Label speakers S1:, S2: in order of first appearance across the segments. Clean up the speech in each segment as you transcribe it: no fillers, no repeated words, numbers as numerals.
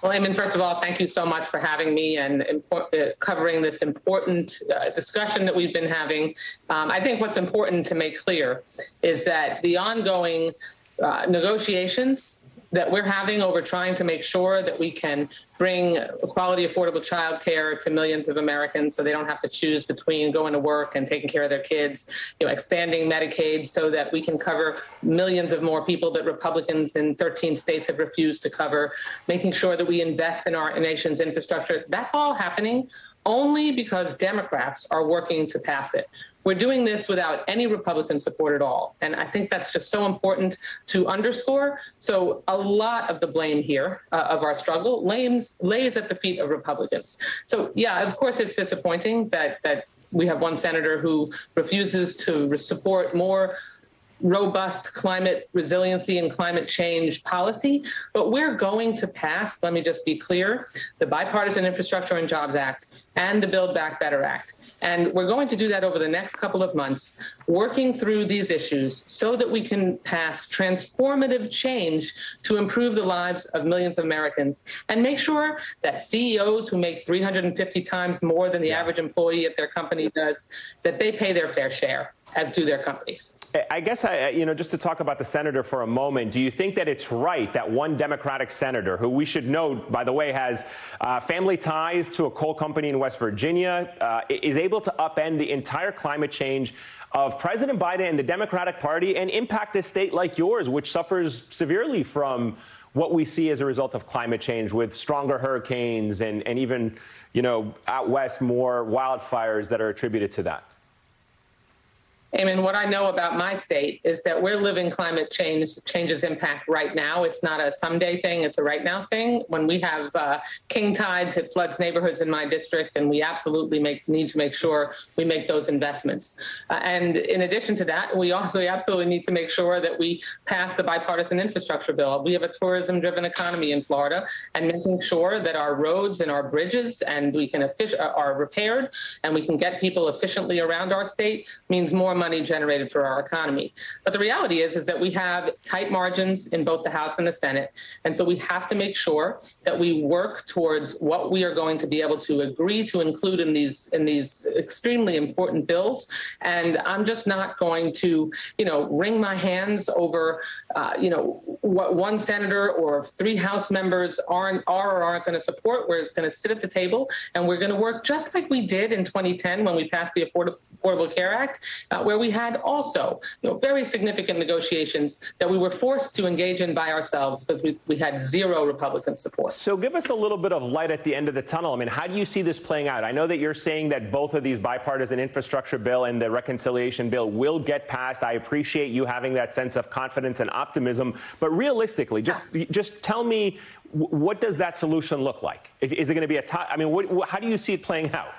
S1: Well, Eamon, first of all, thank you so much for having me and covering this important discussion that we've been having. I think what's important to make clear is that the ongoing negotiations that we're having over trying to make sure that we can bring quality, affordable child care to millions of Americans so they don't have to choose between going to work and taking care of their kids, expanding Medicaid so that we can cover millions of more people that Republicans in 13 states have refused to cover, making sure that we invest in our nation's infrastructure. That's all happening only because Democrats are working to pass it. We're doing this without any Republican support at all. And I think that's just so important to underscore. So a lot of the blame here of our struggle lays at the feet of Republicans. So, yeah, of course, it's disappointing that we have one senator who refuses to support more robust climate resiliency and climate change policy. But we're going to pass, let me just be clear, the Bipartisan Infrastructure and Jobs Act and the Build Back Better Act. And we're going to do that over the next couple of months, working through these issues so that we can pass transformative change to improve the lives of millions of Americans and make sure that CEOs who make 350 times more than the average employee at their company does, that they pay their fair share, as do their companies.
S2: I guess, just to talk about the senator for a moment, do you think that it's right that one Democratic senator, who we should know, by the way, has family ties to a coal company in West Virginia, is able to upend the entire climate change of President Biden and the Democratic Party and impact a state like yours, which suffers severely from what we see as a result of climate change with stronger hurricanes and even, out west, more wildfires that are attributed to that?
S1: Eamon, what I know about my state is that we're living climate change's impact right now. It's not a someday thing, it's a right now thing. When we have king tides, it floods neighborhoods in my district, and we absolutely need to make sure we make those investments. And in addition to that, we also absolutely need to make sure that we pass the bipartisan infrastructure bill. We have a tourism-driven economy in Florida, and making sure that our roads and our bridges and are repaired and we can get people efficiently around our state means more money generated for our economy. But the reality is that we have tight margins in both the House and the Senate. And so we have to make sure that we work towards what we are going to be able to agree to include in these extremely important bills. And I'm just not going to, wring my hands over, what one senator or 3 House members are or aren't going to support. We're going to sit at the table and we're going to work just like we did in 2010 when we passed the Affordable Care Act, where we had also very significant negotiations that we were forced to engage in by ourselves because we had zero Republican support.
S2: So give us a little bit of light at the end of the tunnel. I mean, how do you see this playing out? I know that you're saying that both of these bipartisan infrastructure bill and the reconciliation bill will get passed. I appreciate you having that sense of confidence and optimism. But realistically, just tell me, what does that solution look like? Is it going to be a tie? I mean, how do you see it playing out?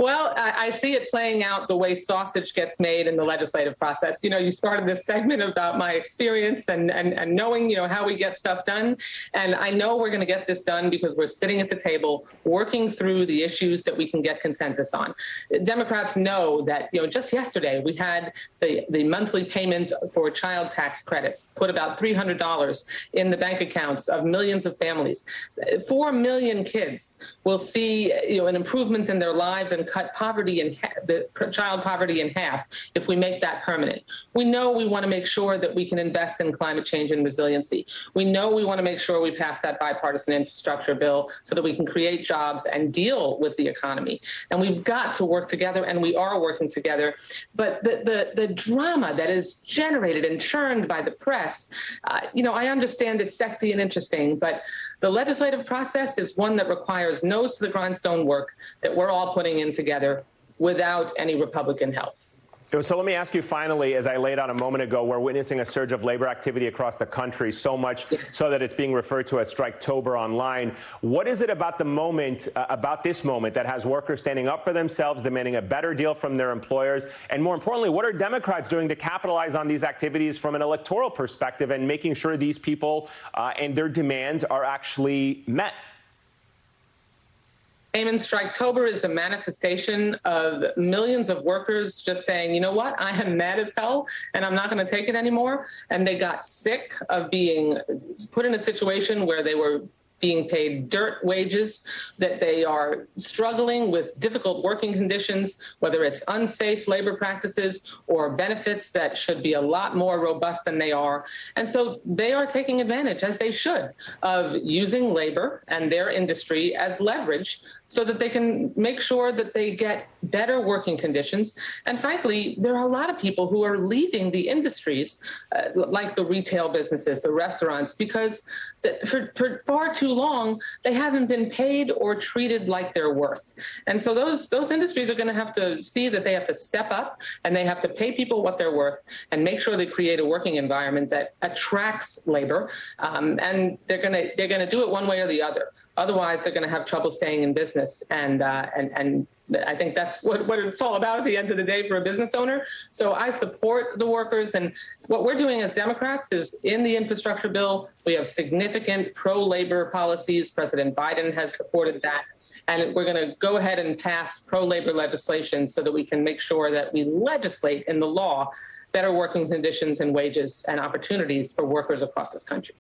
S1: Well, I see it playing out the way sausage gets made in the legislative process. You started this segment about my experience and knowing, how we get stuff done. And I know we're going to get this done because we're sitting at the table working through the issues that we can get consensus on. Democrats know that, just yesterday we had the monthly payment for child tax credits put about $300 in the bank accounts of millions of families. 4 million kids will see, an improvement in their lives and cut child poverty in half if we make that permanent. We know we want to make sure that we can invest in climate change and resiliency. We know we want to make sure we pass that bipartisan infrastructure bill so that we can create jobs and deal with the economy. And we've got to work together, and we are working together. But the drama that is generated and churned by the press, I understand it's sexy and interesting, but the legislative process is one that requires nose to the grindstone work that we're all putting in together without any Republican help.
S2: So let me ask you finally, as I laid out a moment ago, we're witnessing a surge of labor activity across the country, so much so that it's being referred to as Striketober online. What is it about this moment that has workers standing up for themselves, demanding a better deal from their employers? And more importantly, what are Democrats doing to capitalize on these activities from an electoral perspective and making sure these people and their demands are actually met?
S1: Eamon, Striketober is the manifestation of millions of workers just saying, you know what, I am mad as hell and I'm not going to take it anymore. And they got sick of being put in a situation where they were being paid dirt wages, that they are struggling with difficult working conditions, whether it's unsafe labor practices or benefits that should be a lot more robust than they are. And so they are taking advantage, as they should, of using labor and their industry as leverage so that they can make sure that they get better working conditions. And frankly, there are a lot of people who are leaving the industries, like the retail businesses, the restaurants, because for far too long, they haven't been paid or treated like their worth. And so those industries are going to have to see that they have to step up and they have to pay people what they're worth and make sure they create a working environment that attracts labor. And they're going to do it one way or the other. Otherwise, they're going to have trouble staying in business. And I think that's what it's all about at the end of the day for a business owner. So I support the workers. And what we're doing as Democrats is in the infrastructure bill, we have significant pro-labor policies. President Biden has supported that. And we're going to go ahead and pass pro-labor legislation so that we can make sure that we legislate in the law better working conditions and wages and opportunities for workers across this country.